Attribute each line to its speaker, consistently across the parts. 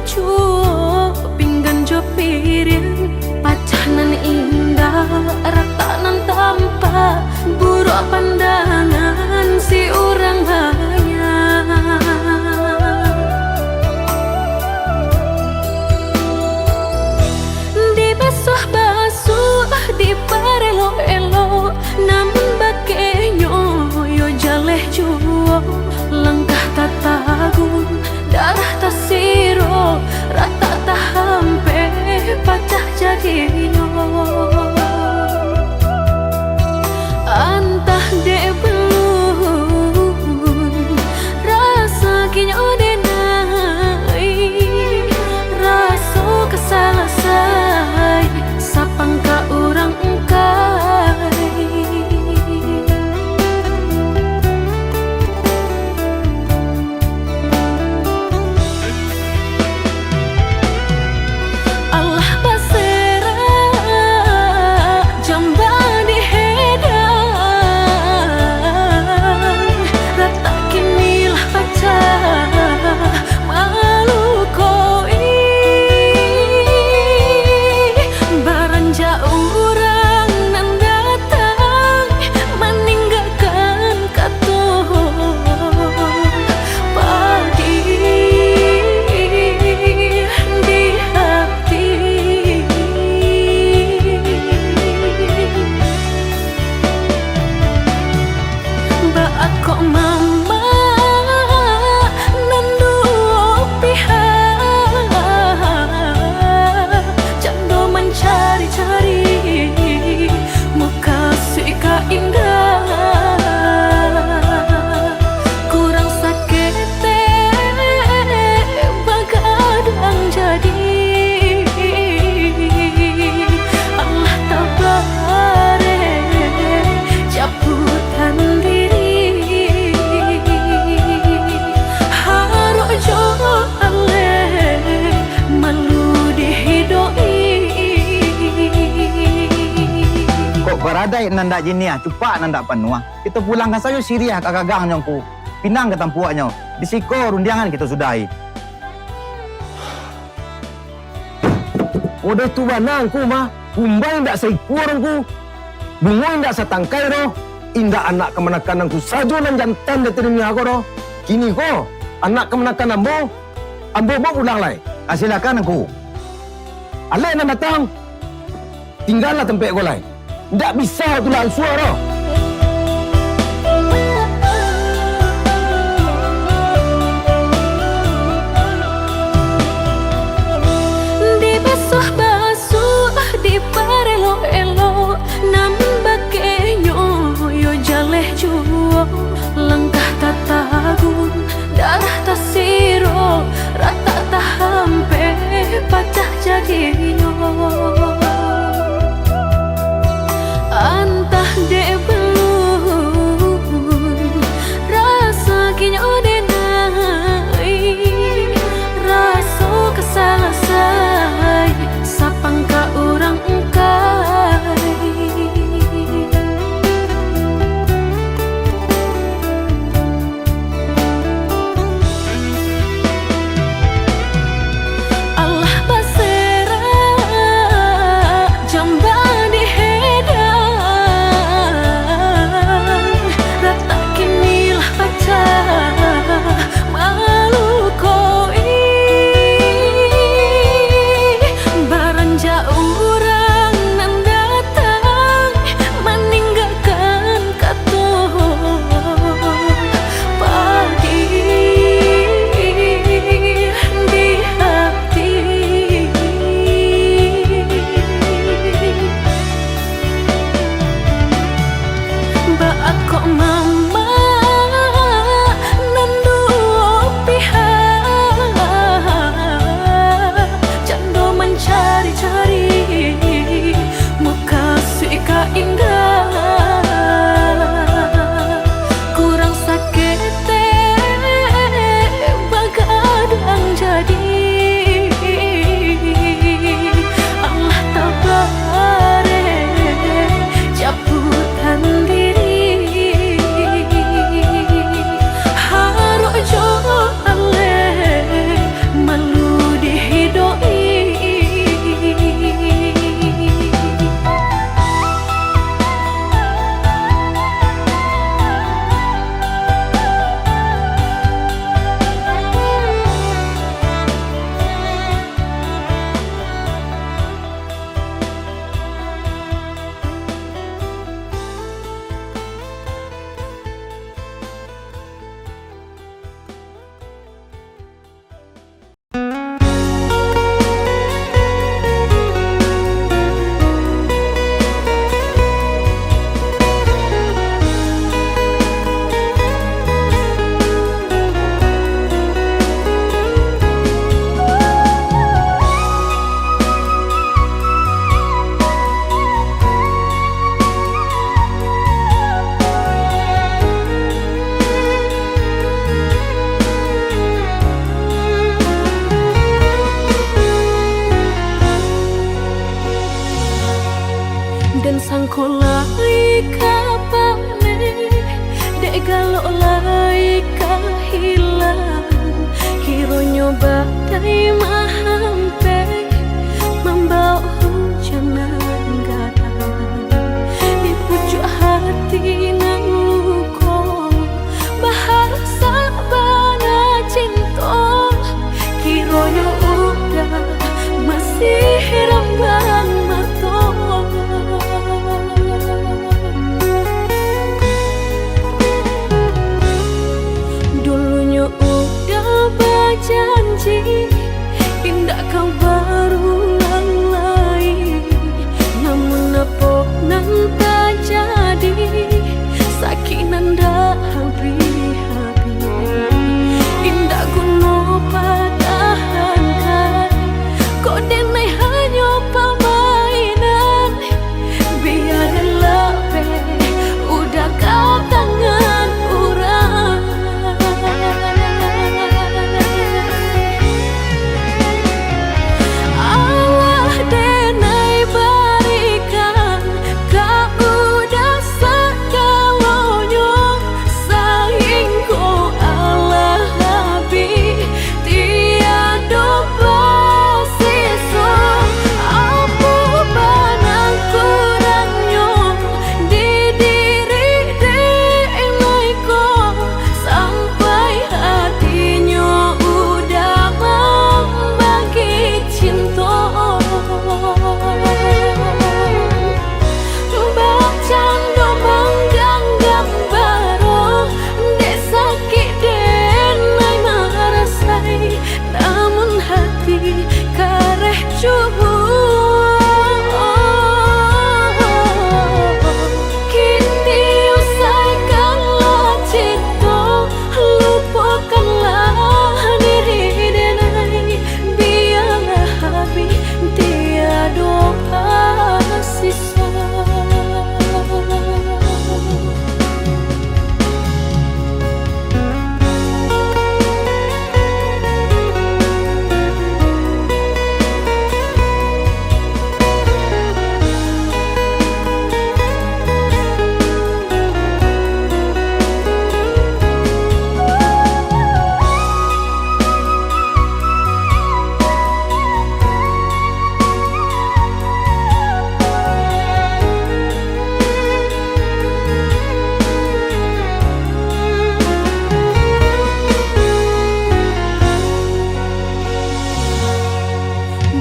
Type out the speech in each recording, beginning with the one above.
Speaker 1: cuo pinggan jo piring pacanan indah ratanan tanpa buruk pandangan si orang banyak di basuh-basuh di parelo-elo namun bakenyo yo jaleh juo langkah tatagun darah tasiro rata tahampe pacah jadinya antah de belum rasa kinyo denai rasa kesalasai sapangka orang engkai Allah basera jamba dihedang rata kinilah pacah malu koi baranja orang nan datang meninggalkan katong pagi di hati baak kok mama nan dua pihak jando mencari-cari muka si indah kurang sakit bagadang jadi Allah tabare japutan diri haro jo ale malu dihidoi
Speaker 2: Kok beradai nanda jinia, cepat nanda panua. Kita pulangkan saja Syria ke gagangnya ku. Pinang ke tampuaknya. Di siko rundiangan kita sudahi.
Speaker 3: Udah tu banang ku mah, kumbang ndak seikurang ku, bungoy ndak satangkai roh, indah anak kemenakan ku sajo nan jantan deterimi aku roh. Kini ko, anak kemenakan ambo mau ulang lai.
Speaker 2: Silakan aku.
Speaker 3: Alai nan datang, tinggallah tempat ko lai. Ndak bisa tulang suara.
Speaker 1: di basuh-basuh di parelo-elo namun bakenyo yo jaleh juo langkah tatagun darah tasiro rata tahampe pacah jadinya antah de badai menghampiri membawa hujan anggaran di pucuk hati nan luka bahar sabana cinta kiranya udah masih rambang mata dulunya udah berjanji indah kau berulang lagi namun apa nan tak jadi sakit nan dah habis-habis indah kuno pertahankan kau denai hanya permainan biarlah udah kau tangan orang Allah denai berikan kau udah segalanya sayang kau Allah habis tiada bersisa apa benang kurangnya di diri denai kau sampai hatinya udah membagi cinta bercanda menggenggam baru dek sakit denai merasai namun hati kareh cubu kini usaikanlah cinta lupakanlah diri denai biarlah habis tiada sisa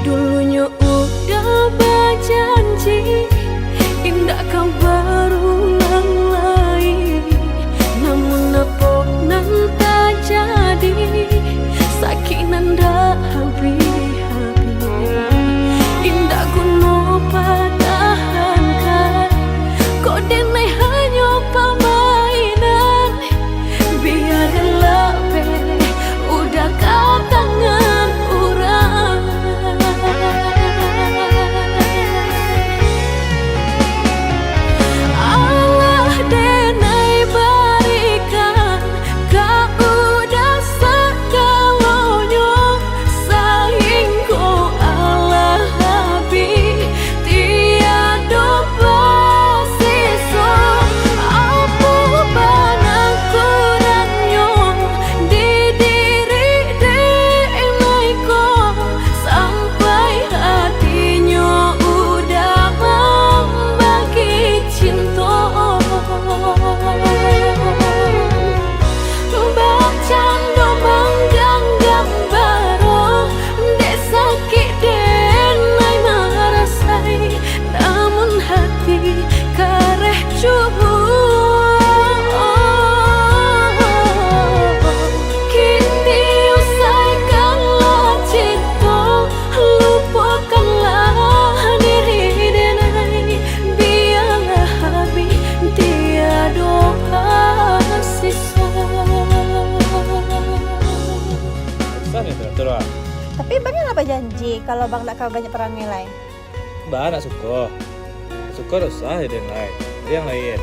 Speaker 1: dulunya udah berjanji indah kau berulang lagi namun apa nan tak jadi sakit nan dah habis-habis indah kuno pertahankan kau denai hanya permainan biarlah udah kau tangan orang Allah denai berikan kau udah segalanya sayang kau Allah habis tiada bersisa apa benang kurangnya di diri denai kau sampai hatinya udah membagi cinta bercanda menggenggam baru dek sakit denai merasai namun hati kareh cubu kini usaikanlah cinta lupakanlah diri denai biarlah habis tiada sisa
Speaker 4: Besar ya teratur ah.
Speaker 5: Tapi bang apa janji kalau bang tak kau banyak perang nilai?
Speaker 4: Mbak nak suka. Suka dosa ya yang lain. Dia yang lain.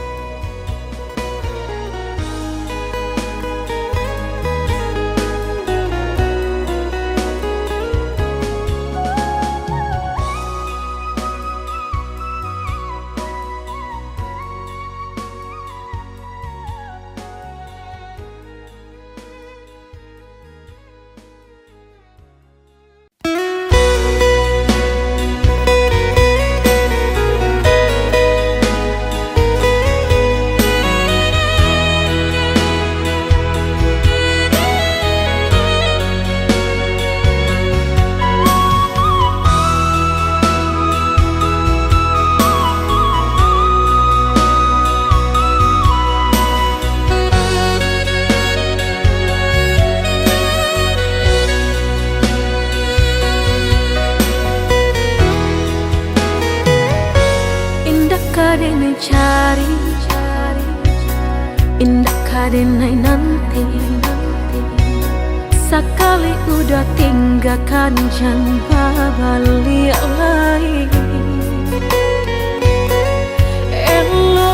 Speaker 1: kadenai cari, indah kadenai nanti. Sekali udah tinggalkan jangan balik lagi. Elo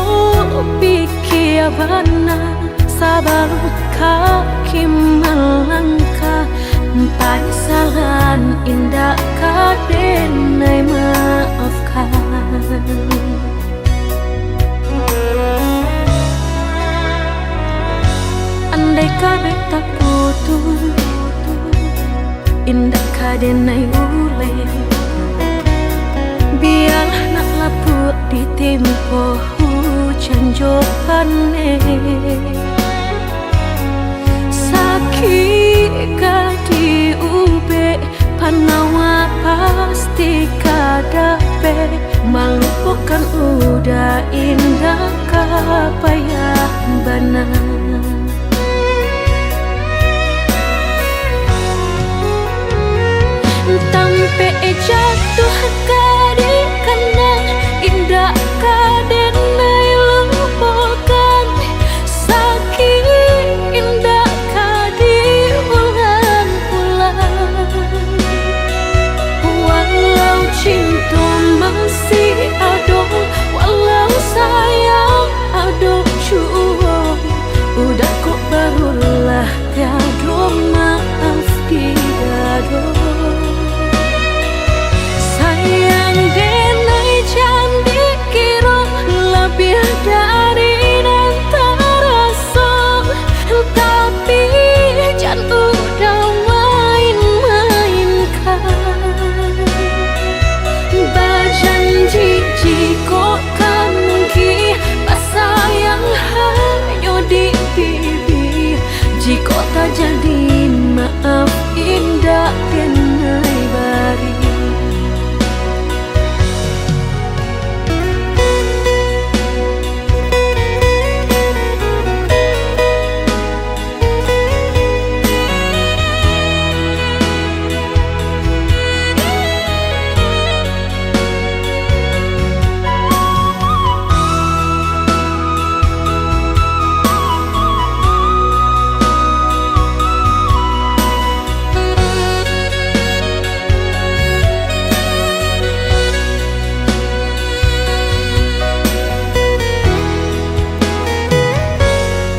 Speaker 1: pikir benar sabar kaki melangkah. Empat salan indah kadenai maafkan. Andai kabeh tak putus, indah kadenai ule. Biarlah nak laput di tempo hujan johane. Sakit kadi ube panawa pasti kadape. Melupakan udah indah kapayah benar. Tampe jatuh kadi kena indah kadenai lupakan. Sakit indah kadi ulang-ulang. Walau cinta masih ada, walau sayang ada jua. Udah kok barulah tiada maaf tiada. Sayang denai jangan dikira lebih dari nanti rasa. Tapi jangan udah main-mainkan. Berjanji jika kamu sayang hanya di bibir. Jika tak jadi maaf indah denai bari.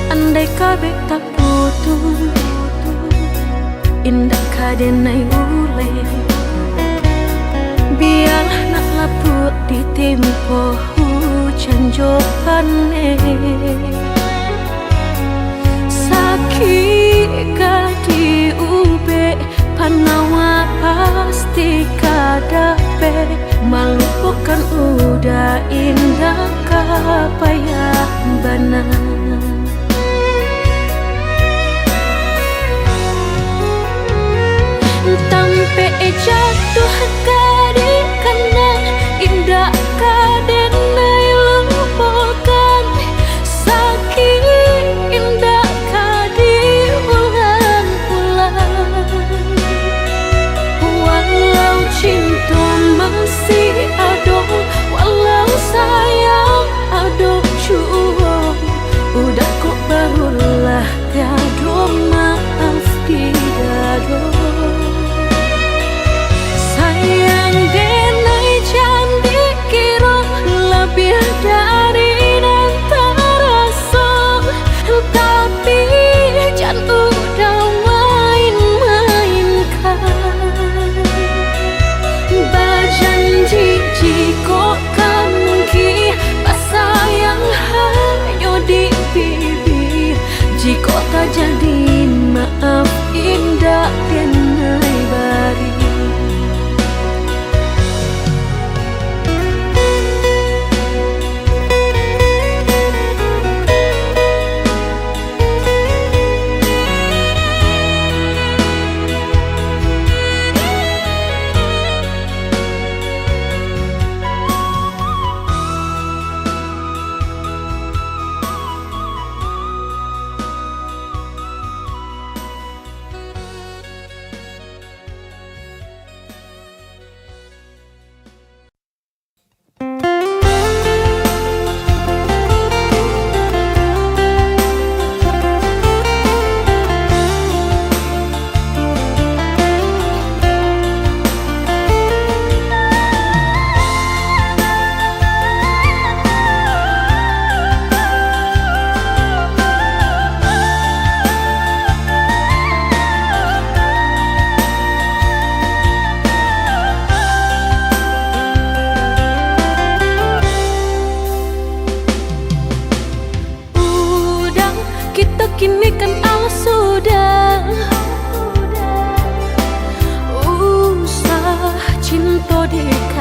Speaker 1: Andai kabeh tak putus, indah kadenai ule. Biarlah nak laput di tempo hujan johane. Sakit kadi ube panawa pasti kadape. Melupakan udah indah kapayah benar. Tampe jatuh kadi kena indah kadenai lupakan. Sakit indah kadi ulang-ulang. Walau cinta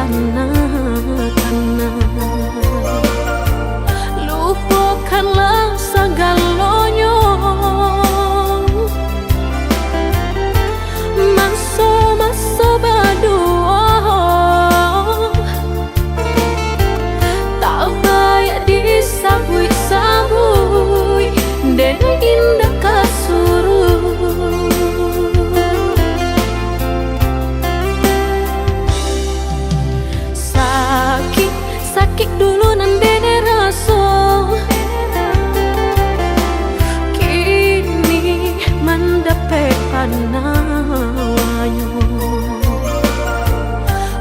Speaker 1: karena lupakanlah segalanya. Masa-masa berdua tak banyak disabui-sabui dan indah kasuruh. Sakit dulu nan dene rasa, kini mendapatkan nawanya.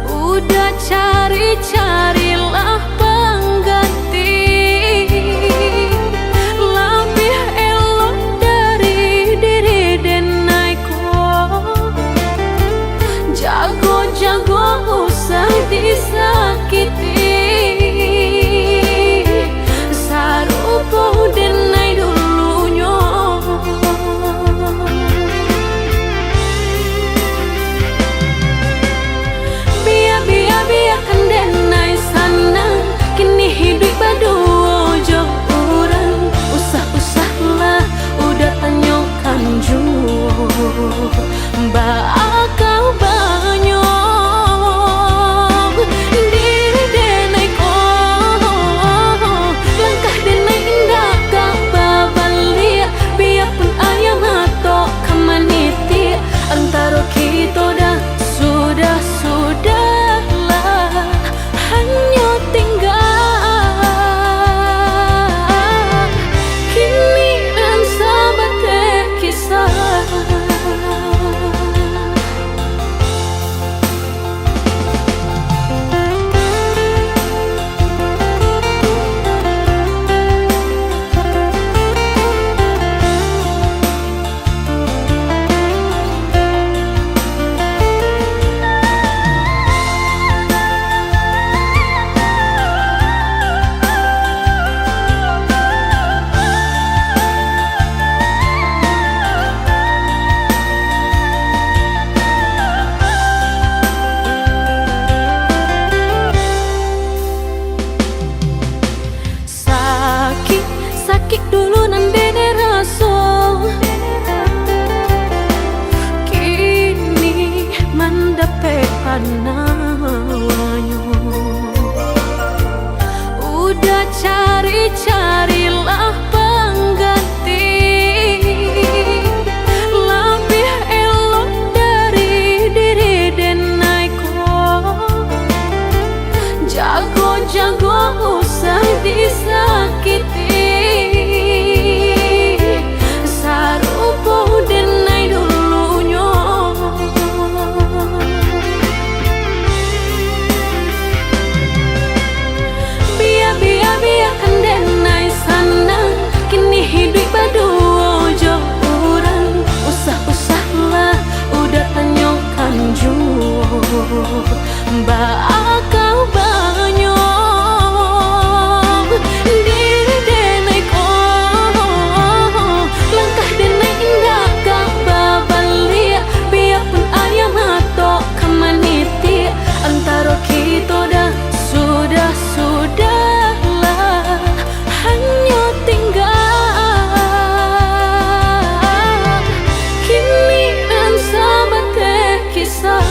Speaker 1: Udah cari-carilah pengganti lebih elok dari diri denaiku. Jago-jago usah disakiti, sarupo denai dulunya. Biarkan denai sana, kini hidup berdua jauh orang. Usah-usahlah udah tanyakan jua, bakal banyak diri denai ko. Langkah denai indah gak babalik, biarpun ayam atau kemaniti. Antara kita dah sudahlah hanya tinggal kini dan sahabat kisah. Sakit dulu nan dene rasa, kini mendapatkan nawanya. Udah cari-carilah pengganti lebih elok dari diri denaiku. Jago-jago usah disakiti, sarupo denai dulunya. Biarkan denai sana, kini hidup berdua jauh orang. Usah-usahlah udah tanyakan jua, bakal banyak diri denai ko. Langkah denai indah gak babalik, biarpun ayam atau kemaniti. Antara kita dah sudahlah hanya tinggal kini dan sahabat kisah.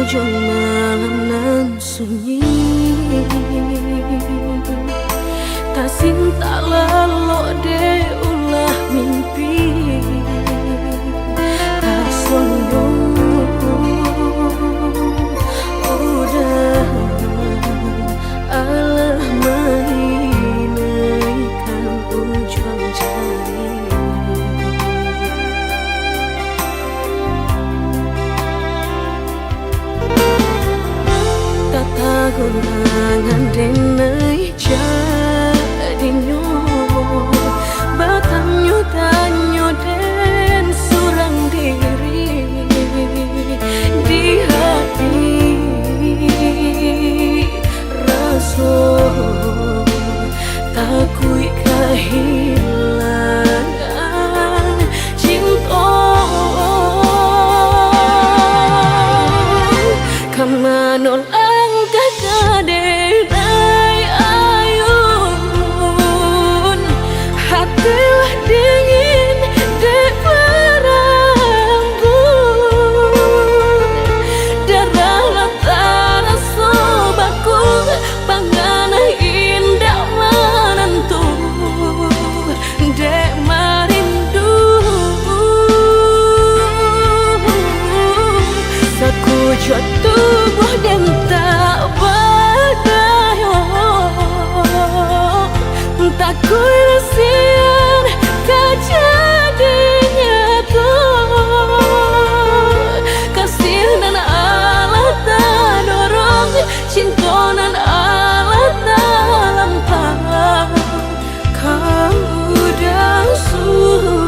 Speaker 1: ujung malam nan sunyi, tak cinta lalu de ulah mimpi, tak sombong udah Allah menginaikan ujung jari. Tata gurangan denai jadinya batangnya tanyo den surang diri di hati rasa takui kehilangan cinta kemana langkah kaderai ayun hatilah dingin dek berambut darah latara sobaku pangana indah menentu dek marindu sekujur tubuh dan tak berdaya tak kuilasian kejadiannya tuh kasih dan Allah tak dorong cinta dan Allah tak lampau kau udah surah.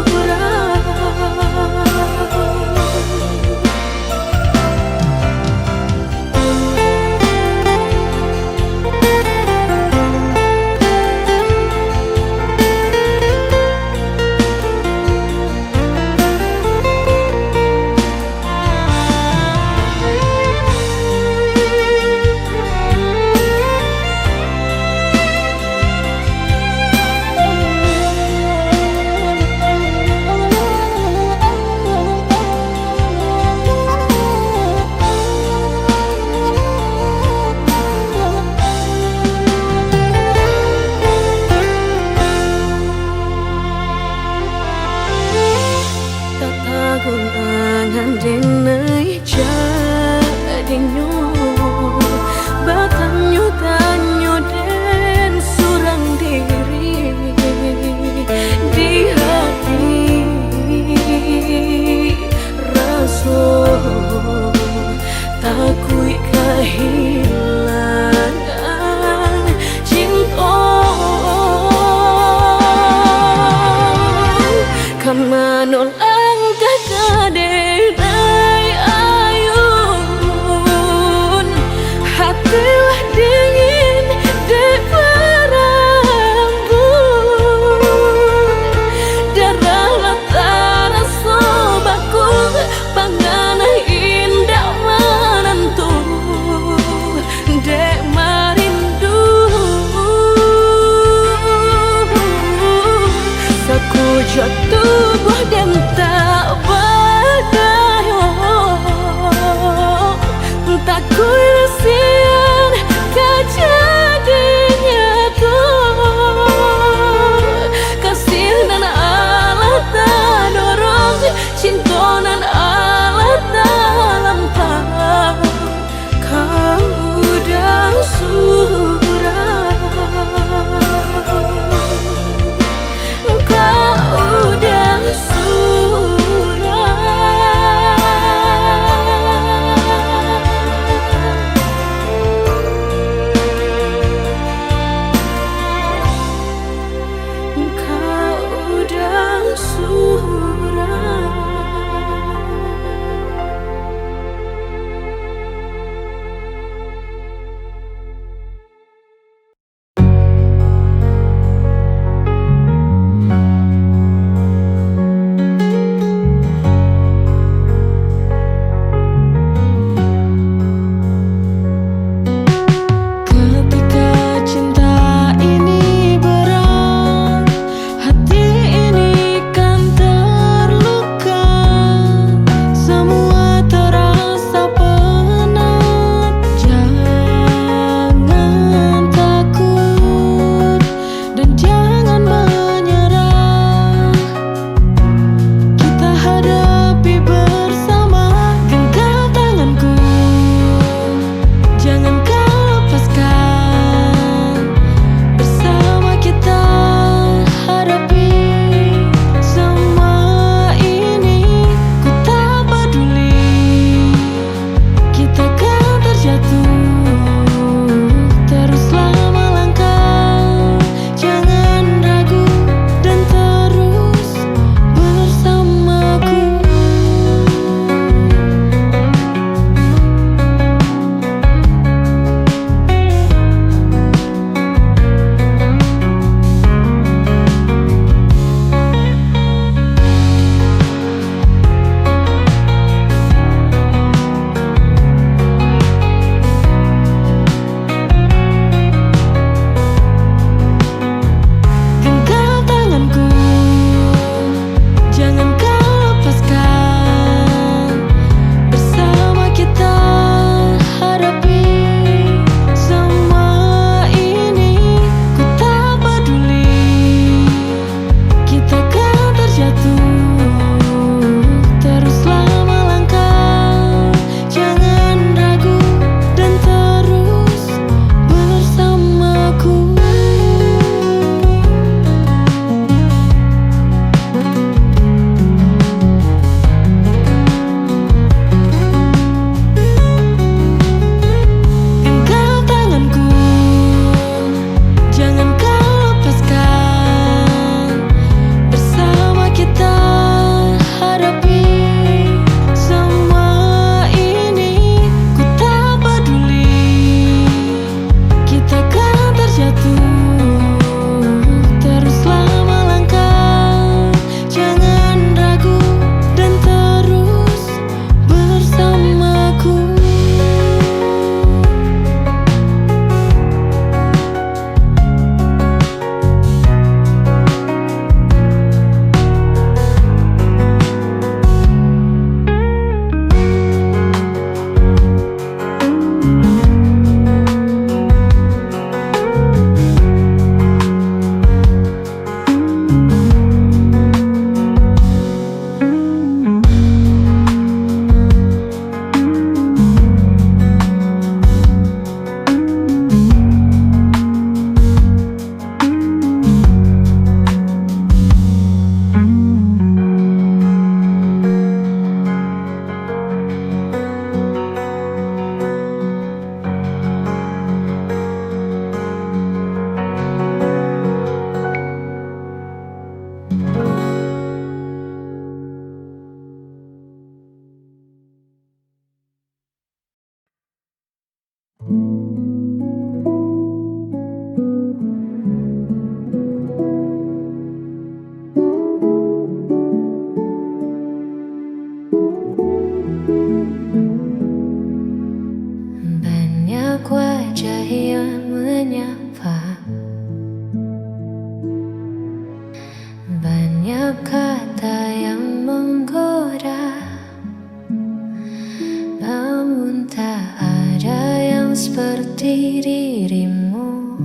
Speaker 1: pun tak ada yang seperti dirimu,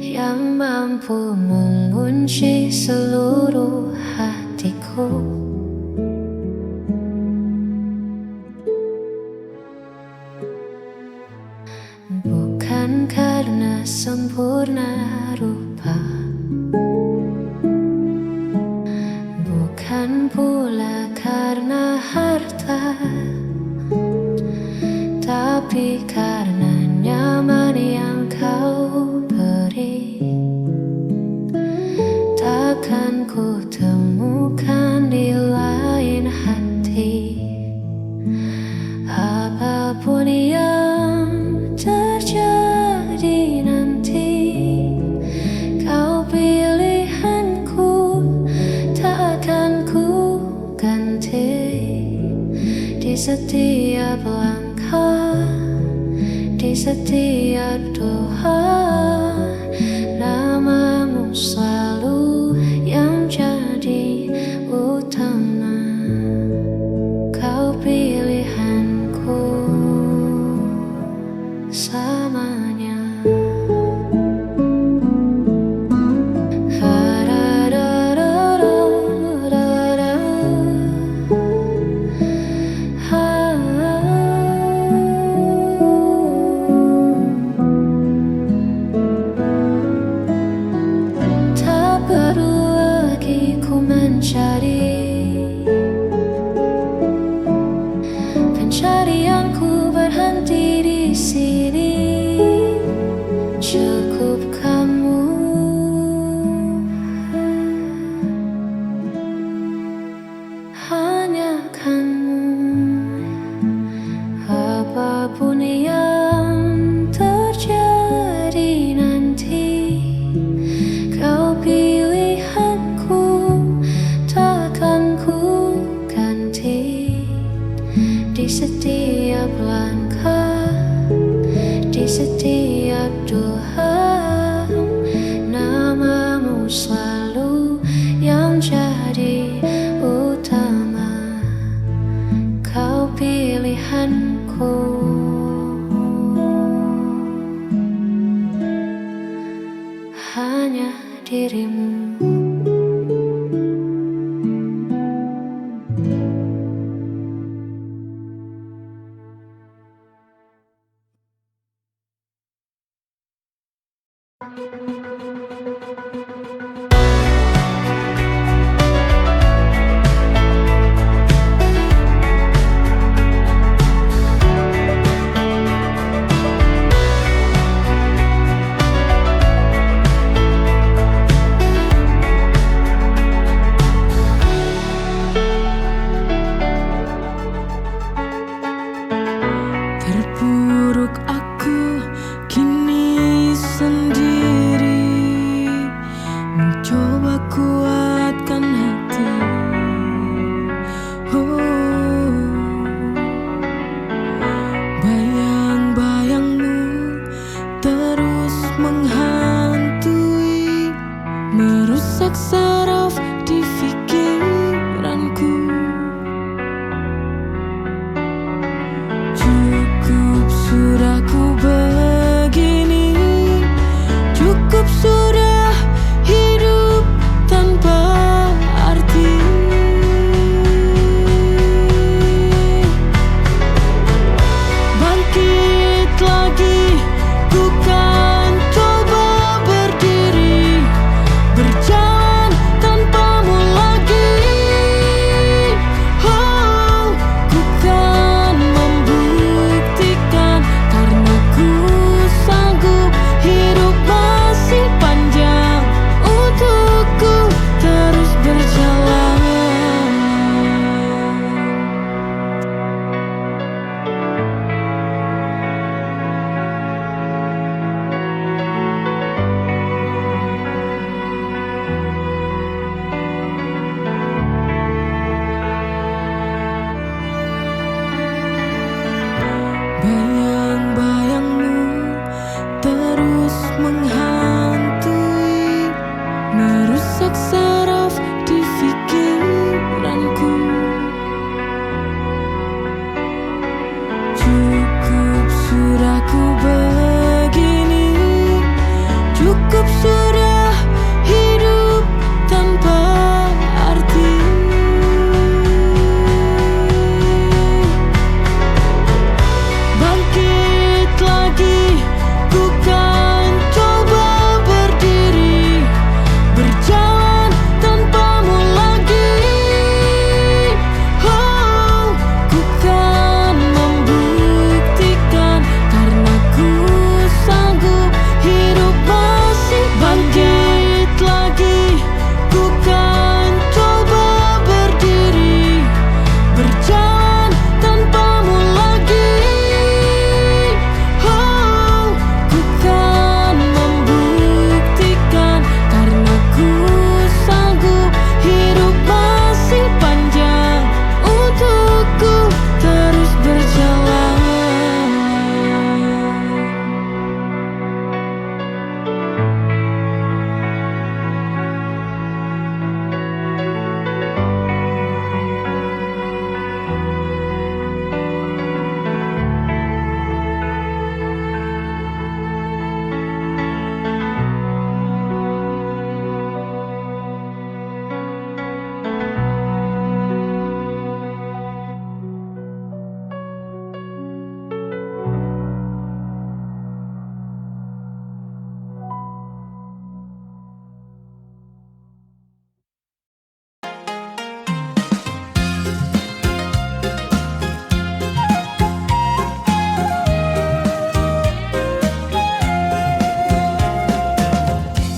Speaker 1: yang mampu mengunci seluruh hatiku. Bukan karena sempurna rupa, bukan pula karena harta, tapi karena nyaman yang kau beri. Takkan ku temukan di lain hati. Apapun yang terjadi nanti, kau pilihanku, tak akan ku ganti. Di setiap langkah, di setiap doa, namamu selalu yang jadi utama. Kau pilihanku selamanya. Tak perlu lagi ku mencari pencarianku berhenti di sini. Cukup kamu, hanya kamu. Apapun yang terjadi nanti, kau pilihanku, takkan ku ganti. Di setiap langkah, di setiap doa, namamu selalu yang jadi utama. Kau pilihanku, hanya dirimu.
Speaker 2: Kok, Kak Radai nanda jinnya, cupak nanda panua. Kita pulang ke sayo Siriah, kagagang yang ku pinang ke tempuak nyo. Disiko rumah kano, pinang ke tempuak nyo. Disiti ya bulan ka, disiti ya doha, namamu selalu yang jadi utama. Kau pilihanku, hanya dirimu. Hanya dirimu.
Speaker 1: aku begini, cukup sudah hidup tanpa arti. Bangkit lagi, ku kan coba berdiri, berjalan tanpamu lagi. Oh, ku kan membuktikan karena ku sanggup hidup masih. Bangkit lagi, ku kan coba berdiri, berjalan tanpamu lagi. Oh, ku kan membuktikan karena ku sanggup hidup masih panjang untukku terus berjalan.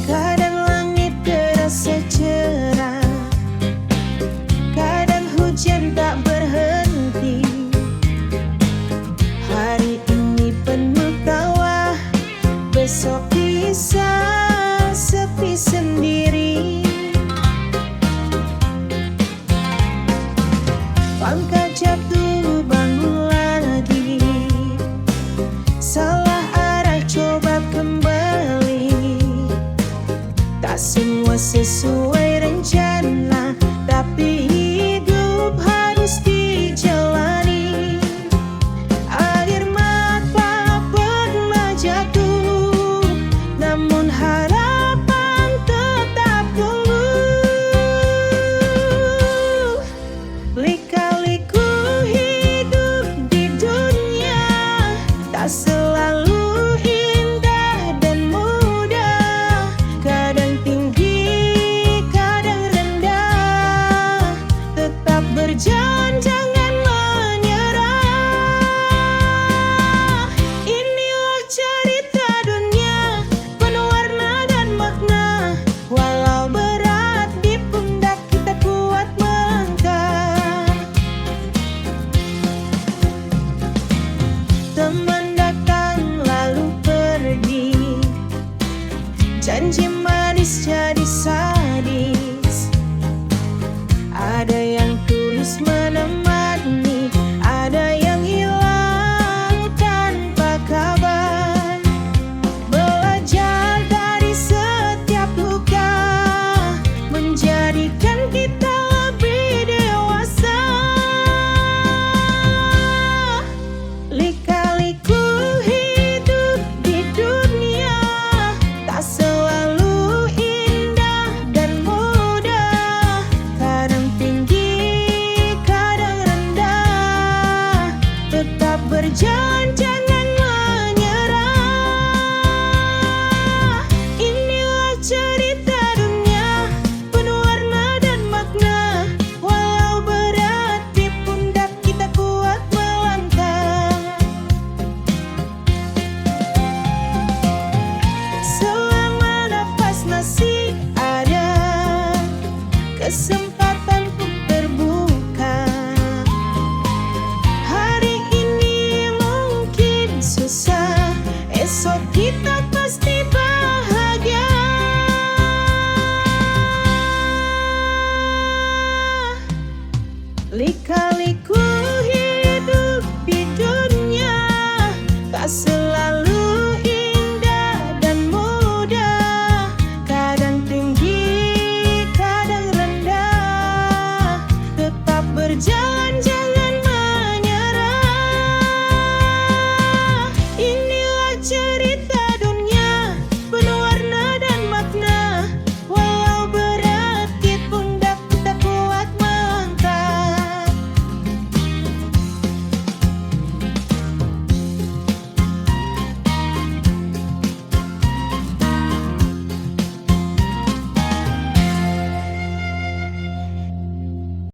Speaker 6: Kadang langit terasa cerah, kadang hujan tak berhenti. Hari ini penuh tawa, besok bisa sepi sendiri. Pangkal jatuh bangun lagi, salah arah coba kembali. Tak semua sesuai rencana, tapi hidup harus dijalani. Air mata pernah jatuh, namun harapan tetap tumbuh. Lika-liku hidup di dunia, tak selalu indah dan mudah. Kadang tinggi, kadang rendah, tetap berjalan, jangan menyerah. Inilah cerita dunia, penuh warna dan makna. Walau berat di pundak, kita kuat melangkah. Teman datang lalu pergi, janji manis jadi sadis. Ada yang tulus menemani, ada yang hilang tanpa kabar. Belajar dari setiap luka, menjadikan kita lebih dewasa. Lika-liku hidup di dunia, tak selalu indah dan mudah. Kadang tinggi, kadang rendah, tetap berjalan, jangan menyerah. Inilah cerita dunia, penuh warna dan makna. Walau berat di pundak, kita kuat melangkah. Selama nafas masih ada, kesempatan pun terbuka. Hari ini mungkin susah, esok kita pasti bahagia. Lika-liku hidup di dunia, tak selalu